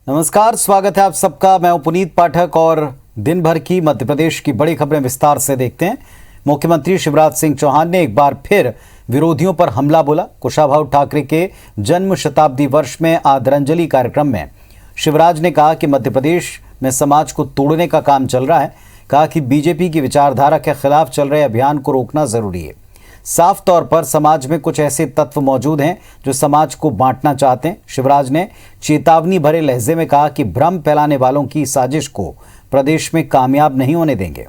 नमस्कार, स्वागत है आप सबका। मैं हूं पुनीत पाठक और दिन भर की मध्य प्रदेश की बड़ी खबरें विस्तार से देखते हैं। मुख्यमंत्री शिवराज सिंह चौहान ने एक बार फिर विरोधियों पर हमला बोला। कुशाभाऊ ठाकरे के जन्म शताब्दी वर्ष में आदरांजलि कार्यक्रम में शिवराज ने कहा कि मध्य प्रदेश में समाज को तोड़ने का काम चल रहा है। कहा कि बीजेपी की विचारधारा के खिलाफ चल रहे अभियान को रोकना जरूरी है। साफ तौर पर समाज में कुछ ऐसे तत्व मौजूद हैं जो समाज को बांटना चाहते हैं। शिवराज ने चेतावनी भरे लहजे में कहा कि भ्रम फैलाने वालों की साजिश को प्रदेश में कामयाब नहीं होने देंगे।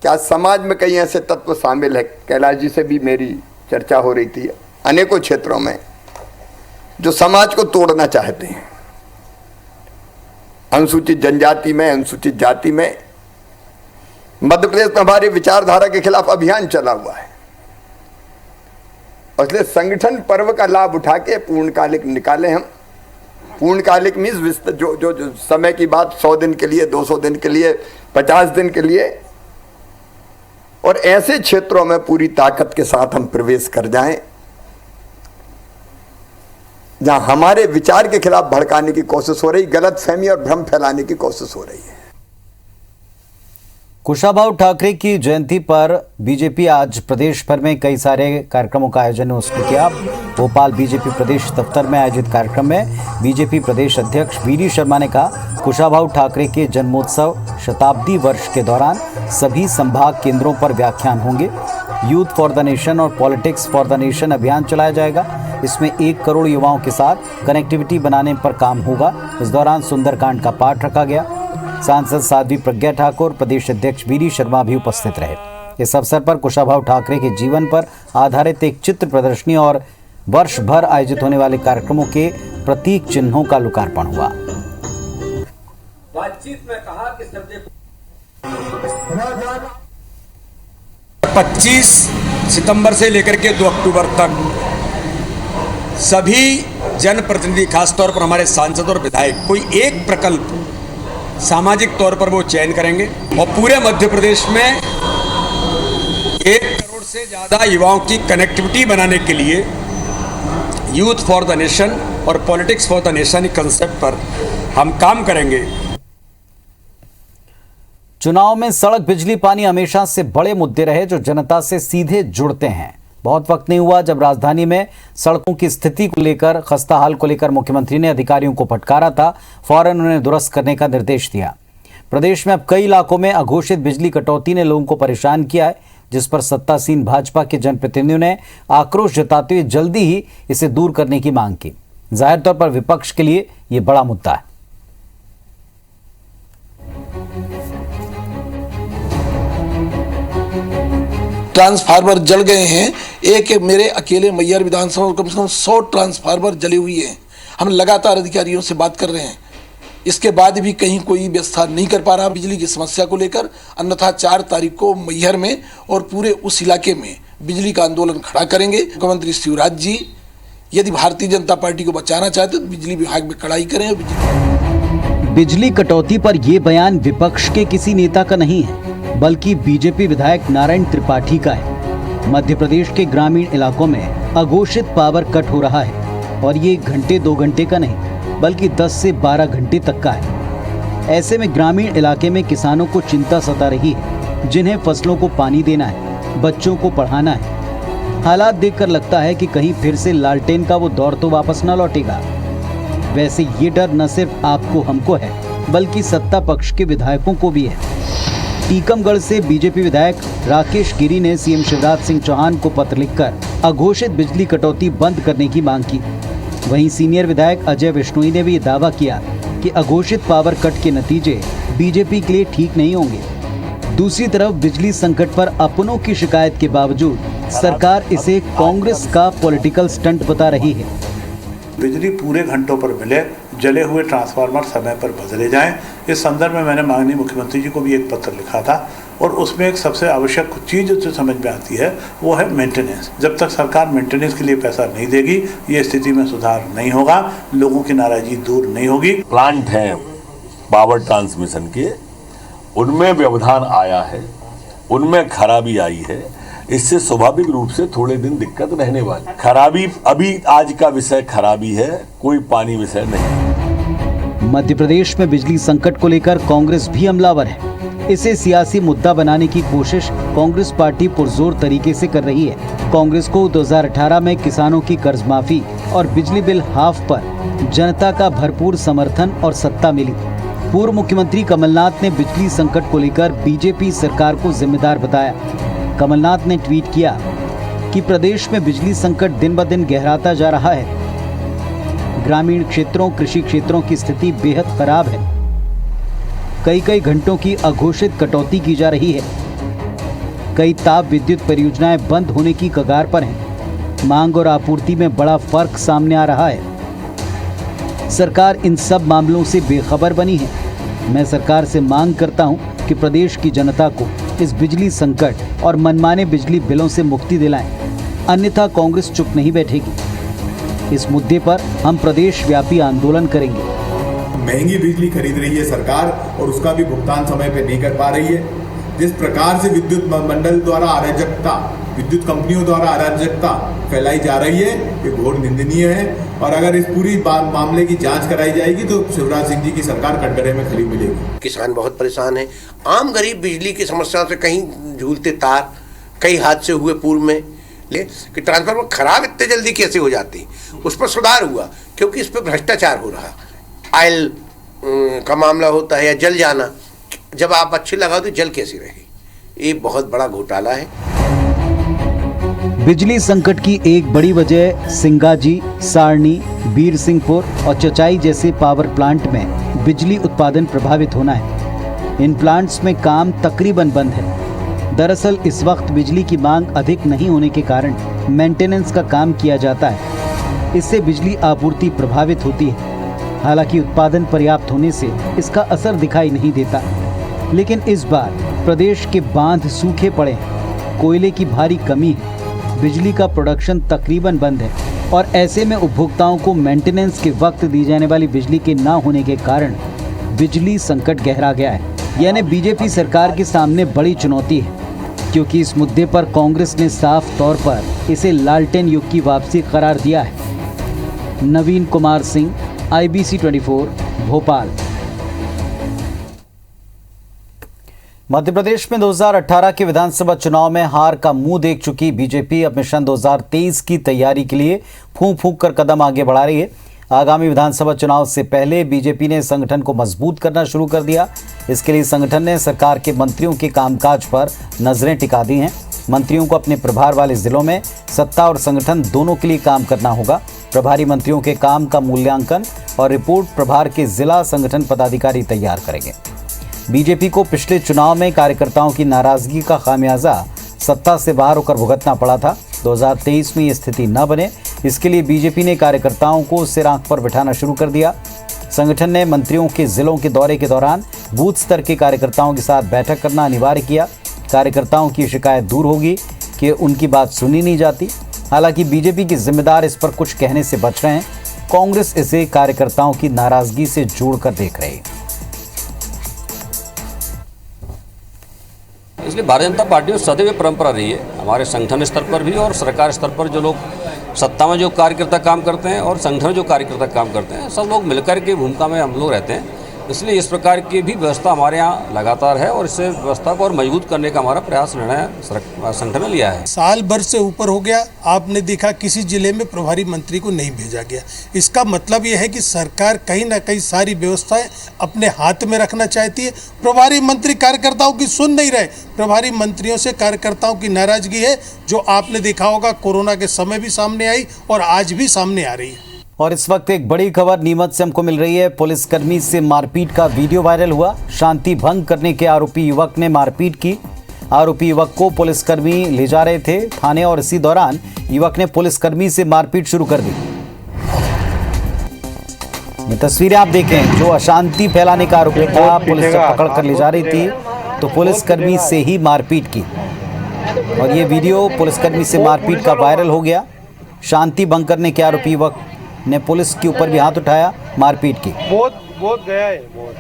क्या समाज में कई ऐसे तत्व शामिल है, कैलाश जी से भी मेरी चर्चा हो रही थी, अनेकों क्षेत्रों में जो समाज को तोड़ना चाहते हैं। अनुसूचित जनजाति में, अनुसूचित जाति में मध्य प्रदेश में हमारी विचारधारा के खिलाफ अभियान चला हुआ है। इसलिए संगठन पर्व का लाभ उठा के पूर्णकालिक निकाले हम। पूर्णकालिक मीन्स जो समय की बात 100 दिन के लिए, 200 दिन के लिए, 50 दिन के लिए, और ऐसे क्षेत्रों में पूरी ताकत के साथ हम प्रवेश कर जाएं जहां हमारे विचार के खिलाफ भड़काने की कोशिश हो रही, गलत फहमी और भ्रम फैलाने की कोशिश हो रही है। कुशाभाऊ ठाकरे की जयंती पर बीजेपी आज प्रदेश भर में कई सारे कार्यक्रमों का आयोजन उसने किया। भोपाल बीजेपी प्रदेश दफ्तर में आयोजित कार्यक्रम में बीजेपी प्रदेश अध्यक्ष वी.डी. शर्मा ने कहा, कुशाभाऊ ठाकरे के जन्मोत्सव शताब्दी वर्ष के दौरान सभी संभाग केंद्रों पर व्याख्यान होंगे। यूथ फॉर द नेशन और पॉलिटिक्स फॉर द नेशन अभियान चलाया जाएगा। इसमें 1 करोड़ युवाओं के साथ कनेक्टिविटी बनाने पर काम होगा। इस दौरान सुंदरकांड का पाठ रखा गया। सांसद साध्वी प्रज्ञा ठाकुर, प्रदेश अध्यक्ष वी.डी. शर्मा भी उपस्थित रहे। इस अवसर पर कुशाभाऊ ठाकरे के जीवन पर आधारित एक चित्र प्रदर्शनी और वर्ष भर आयोजित होने वाले कार्यक्रमों के प्रतीक चिन्हों का लोकार्पण हुआ। बातचीत में कहा कि 25 सितंबर से लेकर के 2 अक्टूबर तक सभी जनप्रतिनिधि, खासतौर पर हमारे सांसद और विधायक, कोई एक प्रकल्प सामाजिक तौर पर वो चयन करेंगे और पूरे मध्य प्रदेश में 1 करोड़ से ज्यादा युवाओं की कनेक्टिविटी बनाने के लिए यूथ फॉर द नेशन और politics for the nation concept पर हम काम करेंगे। चुनाव में सड़क, बिजली, पानी हमेशा से बड़े मुद्दे रहे जो जनता से सीधे जुड़ते हैं। बहुत वक्त नहीं हुआ जब राजधानी में सड़कों की स्थिति को लेकर, खस्ता हाल को लेकर मुख्यमंत्री ने अधिकारियों को फटकारा था। फौरन उन्हें दुरुस्त करने का निर्देश दिया। प्रदेश में अब कई इलाकों में अघोषित बिजली कटौती ने लोगों को परेशान किया है, जिस पर सत्तासीन भाजपा के जनप्रतिनिधियों ने आक्रोश जताते हुए जल्दी ही इसे दूर करने की मांग की। जाहिर तौर पर विपक्ष के लिए यह बड़ा मुद्दा है। ट्रांसफार्मर जल गए हैं। एक मेरे अकेले मैयर विधानसभा कम से कम 100 ट्रांसफार्मर जली हुई है। हम लगातार अधिकारियों से बात कर रहे हैं, इसके बाद भी कहीं कोई व्यवस्था नहीं कर पा रहा बिजली की समस्या को लेकर। अन्यथा 4 तारीख को मैहर में और पूरे उस इलाके में बिजली का आंदोलन खड़ा करेंगे। मुख्यमंत्री शिवराज जी यदि भारतीय जनता पार्टी को बचाना चाहते तो बिजली विभाग में कड़ाई करें। बिजली कटौती पर यह बयान विपक्ष के किसी नेता का नहीं है, बल्कि बीजेपी विधायक नारायण त्रिपाठी का है। मध्य प्रदेश के ग्रामीण इलाकों में अघोषित पावर कट हो रहा है और ये 1 घंटे 2 घंटे का नहीं, बल्कि 10 से 12 घंटे तक का है। ऐसे में ग्रामीण इलाके में किसानों को चिंता सता रही है, जिन्हें फसलों को पानी देना है, बच्चों को पढ़ाना है। हालात देखकर लगता है कि कहीं फिर से लालटेन का वो दौर तो वापस न लौटेगा। वैसे ये डर न सिर्फ आपको हमको है, बल्कि सत्ता पक्ष के विधायकों को भी है। टीकमगढ़ से बीजेपी विधायक राकेश गिरी ने सीएम शिवराज सिंह चौहान को पत्र लिखकर अघोषित बिजली कटौती बंद करने की मांग की। वहीं सीनियर विधायक अजय विश्नोई ने भी दावा किया कि अघोषित पावर कट के नतीजे बीजेपी के लिए ठीक नहीं होंगे। दूसरी तरफ बिजली संकट पर अपनों की शिकायत के बावजूद सरकार इसे कांग्रेस का पॉलिटिकल स्टंट बता रही है। बिजली पूरे घंटों पर मिले, जले हुए ट्रांसफार्मर समय पर बदले जाएं। इस संदर्भ में मैंने माननीय मुख्यमंत्री जी को भी एक पत्र लिखा था और उसमें एक सबसे आवश्यक चीज़ जो समझ में आती है वो है मेंटेनेंस। जब तक सरकार मेंटेनेंस के लिए पैसा नहीं देगी, ये स्थिति में सुधार नहीं होगा, लोगों की नाराजगी दूर नहीं होगी। प्लांट हैं पावर ट्रांसमिशन के, उनमें व्यवधान आया है, उनमें खराबी आई है, इससे स्वाभाविक रूप से थोड़े दिन दिक्कत रहने वाली। खराबी अभी आज का विषय खराबी है, कोई पानी विषय नहीं। मध्य प्रदेश में बिजली संकट को लेकर कांग्रेस भी हमलावर है। इसे सियासी मुद्दा बनाने की कोशिश कांग्रेस पार्टी पुरजोर तरीके से कर रही है। कांग्रेस को 2018 में किसानों की कर्ज माफी और बिजली बिल हाफ पर जनता का भरपूर समर्थन और सत्ता मिली। पूर्व मुख्यमंत्री कमलनाथ ने बिजली संकट को लेकर बीजेपी सरकार को जिम्मेदार बताया। कमलनाथ ने ट्वीट किया कि प्रदेश में बिजली संकट दिन ब दिन गहराता जा रहा है। ग्रामीण क्षेत्रों, कृषि क्षेत्रों की स्थिति बेहद खराब है। कई घंटों की अघोषित कटौती की जा रही है। कई ताप विद्युत परियोजनाएं बंद होने की कगार पर हैं। मांग और आपूर्ति में बड़ा फर्क सामने आ रहा है। सरकार इन सब मामलों से बेखबर बनी है। मैं सरकार से मांग करता हूं कि प्रदेश की जनता को इस बिजली संकट और मनमाने बिजली बिलों से मुक्ति दिलाएं, अन्यथा कांग्रेस चुप नहीं बैठेगी। इस मुद्दे पर हम प्रदेश व्यापी आंदोलन करेंगे। महंगी बिजली खरीद रही है सरकार और उसका भी भुगतान समय पे नहीं कर पा रही है। जिस प्रकार से विद्युत मंडल द्वारा अराजकता, विद्युत कंपनियों द्वारा अराजकता फैलाई जा रही है, ये घोर निंदनीय है। और अगर इस पूरी मामले की जांच कराई जाएगी तो शिवराज सिंह जी की सरकार कटघरे में खड़ी मिलेगी। किसान बहुत परेशान है। आम गरीब बिजली की समस्याओं से कहीं झूलते तार, कई हादसे हुए पूर्व में कि ट्रांसफार्मर खराब इतने जल्दी कैसे हो जाती, उस पर सुधार हुआ क्योंकि इस पर भ्रष्टाचार हो रहा। ऑयल का मामला होता है या जल जाना, जब आप अच्छी लगाओ तो जल कैसी रहेगी, ये बहुत बड़ा घोटाला है। बिजली संकट की एक बड़ी वजह सिंगाजी, सारनी, बीर सिंहपुर और चचाई जैसे पावर प्लांट में बिजली उत्पादन प्रभावित होना है। इन प्लांट्स में काम तकरीबन बंद है। दरअसल इस वक्त बिजली की मांग अधिक नहीं होने के कारण मेंटेनेंस का काम किया जाता है। इससे बिजली आपूर्ति प्रभावित होती है। हालांकि उत्पादन पर्याप्त होने से इसका असर दिखाई नहीं देता, लेकिन इस बार प्रदेश के बांध सूखे पड़े हैं, कोयले की भारी कमी है, बिजली का प्रोडक्शन तकरीबन बंद है और ऐसे में उपभोक्ताओं को मेंटेनेंस के वक्त दी जाने वाली बिजली के ना होने के कारण बिजली संकट गहरा गया है। यानी बीजेपी सरकार के सामने बड़ी चुनौती है, क्योंकि इस मुद्दे पर कांग्रेस ने साफ तौर पर इसे लालटेन युग की वापसी करार दिया है। नवीन कुमार सिंह, IBC 24, भोपाल। मध्य प्रदेश में 2018 के विधानसभा चुनाव में हार का मुंह देख चुकी बीजेपी अब मिशन 2023 की तैयारी के लिए फूंक फूंक कर कदम आगे बढ़ा रही है। आगामी विधानसभा चुनाव से पहले बीजेपी ने संगठन को मजबूत करना शुरू कर दिया। इसके लिए संगठन ने सरकार के मंत्रियों के कामकाज पर नजरें टिका दी हैं। मंत्रियों को अपने प्रभार वाले जिलों में सत्ता और संगठन दोनों के लिए काम करना होगा। प्रभारी मंत्रियों के काम का मूल्यांकन और रिपोर्ट प्रभार के जिला संगठन पदाधिकारी तैयार करेंगे। बीजेपी को पिछले चुनाव में कार्यकर्ताओं की नाराजगी का खामियाजा सत्ता से बाहर होकर भुगतना पड़ा था। 2023 में ये स्थिति न बने, इसके लिए बीजेपी ने कार्यकर्ताओं को सिर आंख पर बिठाना शुरू कर दिया। संगठन ने मंत्रियों के जिलों के दौरे के दौरान बूथ स्तर के कार्यकर्ताओं के साथ बैठक करना अनिवार्य किया। कार्यकर्ताओं की शिकायत दूर होगी कि उनकी बात सुनी नहीं जाती। हालांकि बीजेपी के जिम्मेदार इस पर कुछ कहने से बच रहे हैं। कांग्रेस इसे कार्यकर्ताओं की नाराजगी से जोड़कर देख रही है। इसलिए भारतीय जनता पार्टी में सदैव परंपरा रही है, हमारे संगठन स्तर पर भी और सरकार स्तर पर जो लोग सत्ता में जो कार्यकर्ता काम करते हैं और संगठन में जो कार्यकर्ता काम करते हैं, सब लोग मिलकर के भूमिका में हम लोग रहते हैं। इसलिए इस प्रकार की भी व्यवस्था हमारे यहाँ लगातार है और इससे व्यवस्था को और मजबूत करने का हमारा प्रयास निर्णय संगठन ने लिया है। साल भर से ऊपर हो गया, आपने देखा किसी जिले में प्रभारी मंत्री को नहीं भेजा गया। इसका मतलब यह है कि सरकार कहीं ना कहीं सारी व्यवस्थाएं अपने हाथ में रखना चाहती है। प्रभारी मंत्री कार्यकर्ताओं की सुन नहीं रहे। प्रभारी मंत्रियों से कार्यकर्ताओं की नाराजगी है, जो आपने देखा होगा कोरोना के समय भी सामने आई और आज भी सामने आ रही है। और इस वक्त एक बड़ी खबर नीमच से हमको मिल रही है। पुलिसकर्मी से मारपीट का वीडियो वायरल हुआ। शांति भंग करने के आरोपी युवक ने मारपीट की। आरोपी युवक को पुलिसकर्मी ले जा रहे थे थाने और इसी दौरान युवक ने पुलिसकर्मी से मारपीट शुरू कर दी। ये तस्वीरें आप देखें, जो अशांति फैलाने का आरोपी था, पुलिस जब पकड़ कर ले जा रही थी तो पुलिसकर्मी से ही मारपीट की और ये वीडियो पुलिसकर्मी से मारपीट का वायरल हो गया। शांति भंग करने के आरोपी युवक ने पुलिस के ऊपर भी हाथ उठाया, मारपीट की। बहुत गया है, बहुत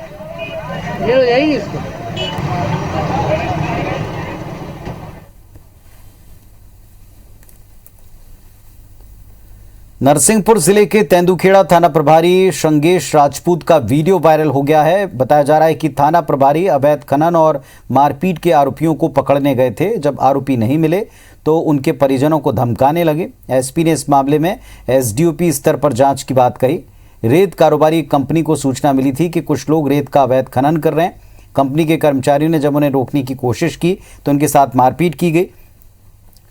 नरसिंहपुर जिले के तेंदुखेड़ा थाना प्रभारी शंगेश राजपूत का वीडियो वायरल हो गया है। बताया जा रहा है कि थाना प्रभारी अवैध खनन और मारपीट के आरोपियों को पकड़ने गए थे। जब आरोपी नहीं मिले तो उनके परिजनों को धमकाने लगे। एसपी ने इस मामले में एसडीओपी स्तर पर जांच की बात कही। रेत कारोबारी कंपनी को सूचना मिली थी कि कुछ लोग रेत का अवैध खनन कर रहे हैं। कंपनी के कर्मचारियों ने जब उन्हें रोकने की कोशिश की तो उनके साथ मारपीट की गई।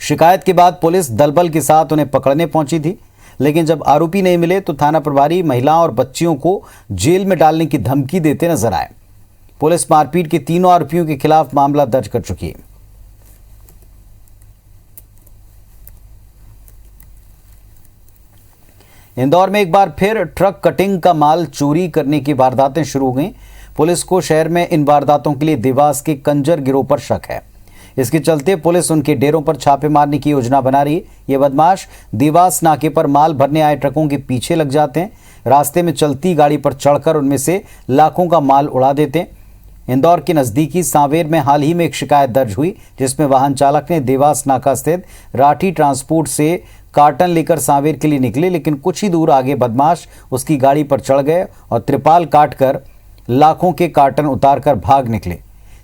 शिकायत के बाद पुलिस दलबल के साथ उन्हें पकड़ने पहुंची थी, लेकिन जब आरोपी नहीं मिले तो थाना प्रभारी महिलाओं और बच्चियों को जेल में डालने की धमकी देते नजर आए। पुलिस मारपीट के तीनों आरोपियों के खिलाफ मामला दर्ज कर चुकी है। इंदौर में एक बार फिर ट्रक कटिंग का माल चोरी करने की वारदातें शुरू हो गई। पुलिस को शहर में इन वारदातों के लिए देवास के कंजर गिरोह पर शक है। इसके चलते पुलिस उनके डेरों पर छापे मारने की योजना बना रही है। ये बदमाश देवास नाके पर माल भरने आए ट्रकों के पीछे लग जाते हैं। रास्ते में चलती गाड़ी पर चढ़कर उनमें से लाखों का माल उड़ा देते हैं। इंदौर के नजदीकी सांवेर में हाल ही में एक शिकायत दर्ज हुई, जिसमें वाहन चालक ने देवास नाका स्थित राठी ट्रांसपोर्ट से कार्टन लेकर सांवेर के लिए निकले, लेकिन कुछ ही दूर आगे बदमाश उसकी गाड़ी पर चढ़ गए और त्रिपाल काटकर लाखों के कार्टन उतारकर भाग निकले।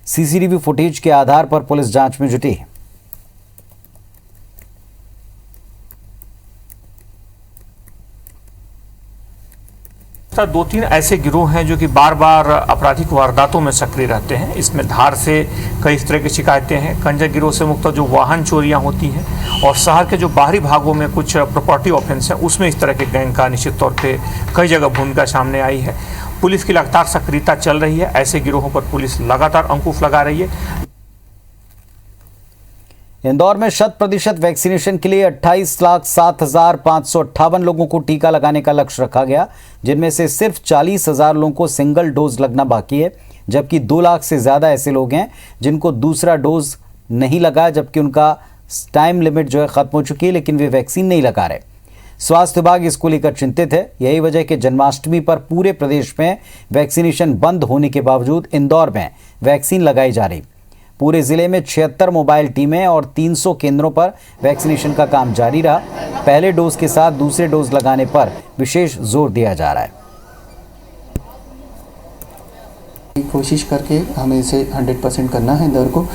सीसीटीवी फुटेज के आधार पर पुलिस जांच में जुटी है। दो तीन ऐसे गिरोह हैं जो कि बार बार आपराधिक वारदातों में सक्रिय रहते हैं। इसमें धार से कई इस तरह की शिकायतें हैं। कंजर गिरोह से मुक्त जो वाहन चोरियां होती हैं और शहर के जो बाहरी भागों में कुछ प्रॉपर्टी ऑफेंस हैं, उसमें इस तरह के गैंग का निश्चित तौर पे कई जगह भूमिका सामने आई है। पुलिस की लगातार सक्रियता चल रही है। ऐसे गिरोहों पर पुलिस लगातार अंकुश लगा रही है। इंदौर में 100% वैक्सीनेशन के लिए 28,07,558 लोगों को टीका लगाने का लक्ष्य रखा गया, जिनमें से सिर्फ 40,000 लोगों को सिंगल डोज लगना बाकी है, जबकि 2 लाख से ज़्यादा ऐसे लोग हैं जिनको दूसरा डोज नहीं लगा, जबकि उनका टाइम लिमिट जो है ख़त्म हो चुकी है, लेकिन वे वैक्सीन नहीं लगा रहे। स्वास्थ्य विभाग इसको लेकर चिंतित है। यही वजह कि जन्माष्टमी पर पूरे प्रदेश में वैक्सीनेशन बंद होने के बावजूद इंदौर में वैक्सीन लगाई जा रही। पूरे जिले में 76 मोबाइल टीमें और 300 केंद्रों पर वैक्सीनेशन का काम जारी रहा। पहले डोज के साथ दूसरे डोज लगाने पर विशेष जोर दिया जा रहा है। कोशिश करके हमें इसे 100% करना है इंदौर को।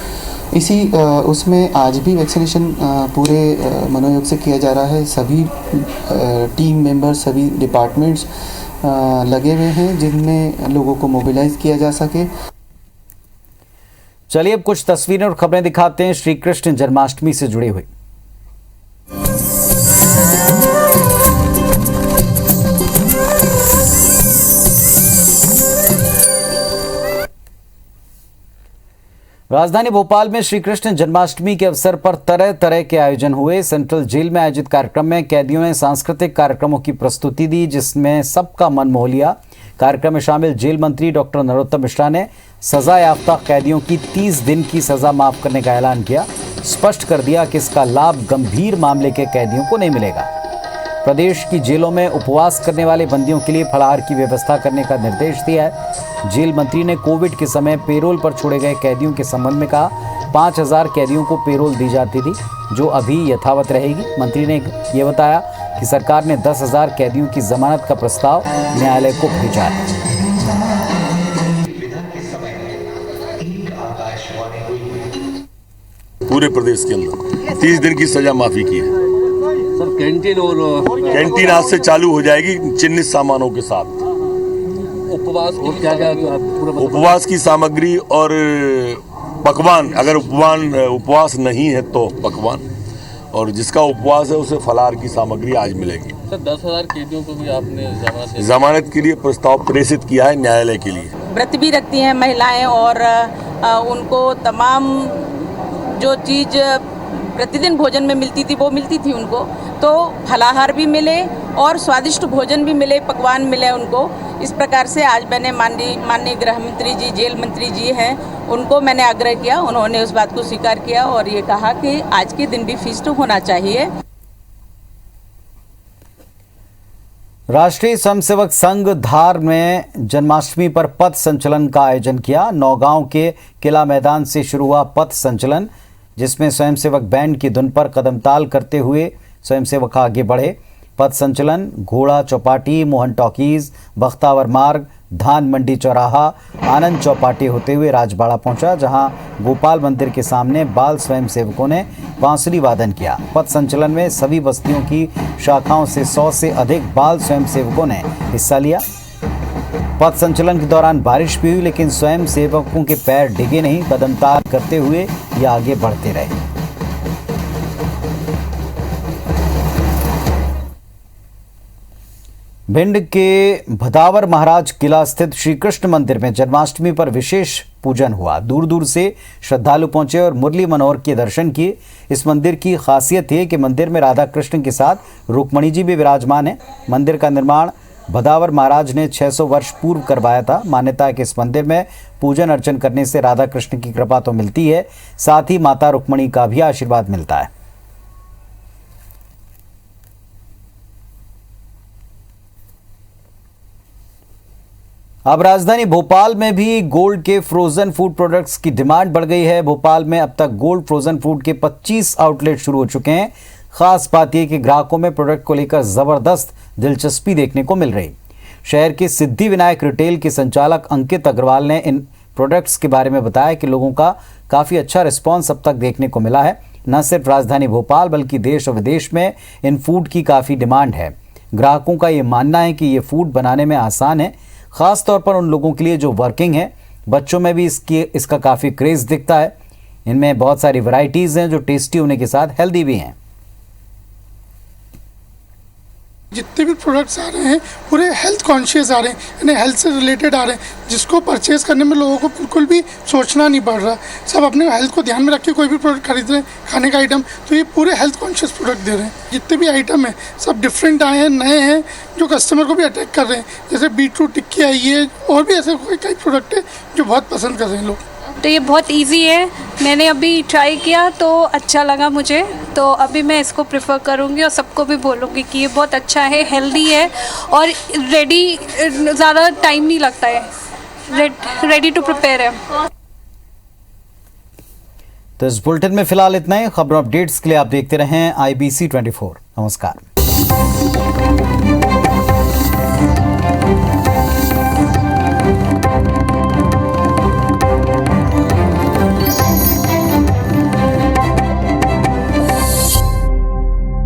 इसी उसमें आज भी वैक्सीनेशन पूरे मनोयोग से किया जा रहा है। सभी टीम मेंबर्स, सभी डिपार्टमेंट्स लगे हुए हैं जिनमें लोगों को मोबिलाइज किया जा सके। चलिए अब कुछ तस्वीरें और खबरें दिखाते हैं श्री कृष्ण जन्माष्टमी से जुड़ी हुई। राजधानी भोपाल में श्री कृष्ण जन्माष्टमी के अवसर पर तरह तरह के आयोजन हुए। सेंट्रल जेल में आयोजित कार्यक्रम में कैदियों ने सांस्कृतिक कार्यक्रमों की प्रस्तुति दी, जिसमें सबका मन मोह लिया। कार्यक्रम में शामिल जेल मंत्री डॉक्टर नरोत्तम मिश्रा ने सजा याफ्ता कैदियों की 30 दिन की सजा माफ करने का ऐलान किया। स्पष्ट कर दिया कि इसका लाभ गंभीर मामले के कैदियों को नहीं मिलेगा। प्रदेश की जेलों में उपवास करने वाले बंदियों के लिए फलाहार की व्यवस्था करने का निर्देश दिया है। जेल मंत्री ने कोविड के समय पेरोल पर छोड़े गए कैदियों के संबंध में कहा, 5,000 कैदियों को पेरोल दी जाती थी, जो अभी यथावत रहेगी। मंत्री ने यह बताया कि सरकार ने 10,000 कैदियों की जमानत का प्रस्ताव न्यायालय को भेजा है। पूरे प्रदेश के अंदर 30 दिन की सजा माफी की है। सर कैंटीन आज से चालू हो जाएगी चिन्हित सामानों के साथ। उपवास और क्या उपवास की सामग्री और पकवान, अगर उपवास नहीं है तो पकवान, और जिसका उपवास है उसे फलाहार की सामग्री आज मिलेगी। सर 10,000 कैदियों को भी आपने जमानत के लिए प्रस्ताव प्रेषित किया है न्यायालय के लिए। व्रत भी रखती हैं महिलाएं और उनको तमाम जो चीज़ प्रतिदिन भोजन में मिलती थी वो मिलती थी उनको, तो फलाहार भी मिले और स्वादिष्ट भोजन भी मिले, पकवान मिले उनको। इस प्रकार से आज मैंने माननीय गृह मंत्री जी, जेल मंत्री जी हैं, उनको मैंने आग्रह किया, उन्होंने उस बात को स्वीकार किया और ये कहा कि आज के दिन भी फीस्ट होना चाहिए। राष्ट्रीय स्वयंसेवक संघ धार में जन्माष्टमी पर पथ संचलन का आयोजन किया। नौगांव के किला मैदान से शुरू हुआ पथ संचलन, जिसमें स्वयंसेवक बैंड की धुन पर कदमताल करते हुए स्वयंसेवक आगे बढ़े। पथ संचलन घोड़ा चौपाटी, मोहन टॉकीज, बख्तावर मार्ग, धान मंडी चौराहा, आनंद चौपाटी होते हुए राजबाड़ा पहुंचा, जहां गोपाल मंदिर के सामने बाल स्वयंसेवकों ने बांसुरी वादन किया। पथ संचलन में सभी बस्तियों की शाखाओं से 100 से अधिक बाल स्वयंसेवकों ने हिस्सा लिया। पथ संचलन के दौरान बारिश भी हुई, लेकिन स्वयं सेवकों के पैर डिगे नहीं। कदमताल करते हुए ये आगे बढ़ते रहे। भिंड के भदावर महाराज किला स्थित श्री कृष्ण मंदिर में जन्माष्टमी पर विशेष पूजन हुआ। दूर दूर से श्रद्धालु पहुंचे और मुरली मनोहर के दर्शन किए। इस मंदिर की खासियत है कि मंदिर में राधा कृष्ण के साथ रुक्मणी जी भी विराजमान है। मंदिर का निर्माण भदावर महाराज ने 600 वर्ष पूर्व करवाया था। मान्यता है कि इस मंदिर में पूजन अर्चन करने से राधा कृष्ण की कृपा तो मिलती है, साथ ही माता रुक्मणी का भी आशीर्वाद मिलता है। अब राजधानी भोपाल में भी गोल्ड के फ्रोजन फूड प्रोडक्ट्स की डिमांड बढ़ गई है। भोपाल में अब तक गोल्ड फ्रोजन फूड के 25 आउटलेट शुरू हो चुके हैं। खास बात यह कि ग्राहकों में प्रोडक्ट को लेकर जबरदस्त दिलचस्पी देखने को मिल रही। शहर के सिद्धि विनायक रिटेल के संचालक अंकित अग्रवाल ने इन प्रोडक्ट्स के बारे में बताया कि लोगों का काफ़ी अच्छा रिस्पॉन्स अब तक देखने को मिला है। न सिर्फ राजधानी भोपाल बल्कि देश और विदेश में इन फूड की काफ़ी डिमांड है। ग्राहकों का ये मानना है कि ये फूड बनाने में आसान है, ख़ास तौर पर उन लोगों के लिए जो वर्किंग है। बच्चों में भी इसका काफ़ी क्रेज़ दिखता है। इनमें बहुत सारी वैरायटीज़ हैं जो टेस्टी होने के साथ हेल्दी भी हैं। जितने भी प्रोडक्ट्स आ रहे हैं पूरे हेल्थ कॉन्शियस आ रहे हैं, यानी हेल्थ से रिलेटेड आ रहे हैं, जिसको परचेज करने में लोगों को बिल्कुल भी सोचना नहीं पड़ रहा। सब अपने हेल्थ को ध्यान में रख के कोई भी प्रोडक्ट खरीद रहे हैं, खाने का आइटम, तो ये पूरे हेल्थ कॉन्शियस प्रोडक्ट दे रहे हैं। जितने भी आइटम हैं सब डिफरेंट आए हैं, नए हैं, जो कस्टमर को भी अट्रैक्ट कर रहे हैं। जैसे बीटरूट टिक्की आई है और भी ऐसे कई प्रोडक्ट है जो बहुत पसंद कर रहे हैं लोग। तो ये बहुत इजी है, मैंने अभी ट्राई किया तो अच्छा लगा मुझे, तो अभी मैं इसको प्रेफर करूँगी और सबको भी बोलूँगी कि ये बहुत अच्छा है, हेल्दी है और रेडी, ज़्यादा टाइम नहीं लगता है, रेडी टू प्रिपेयर है। तो इस बुलेटिन में फिलहाल इतना ही। खबरों अपडेट्स के लिए आप देखते रहें IBC 24। नमस्कार।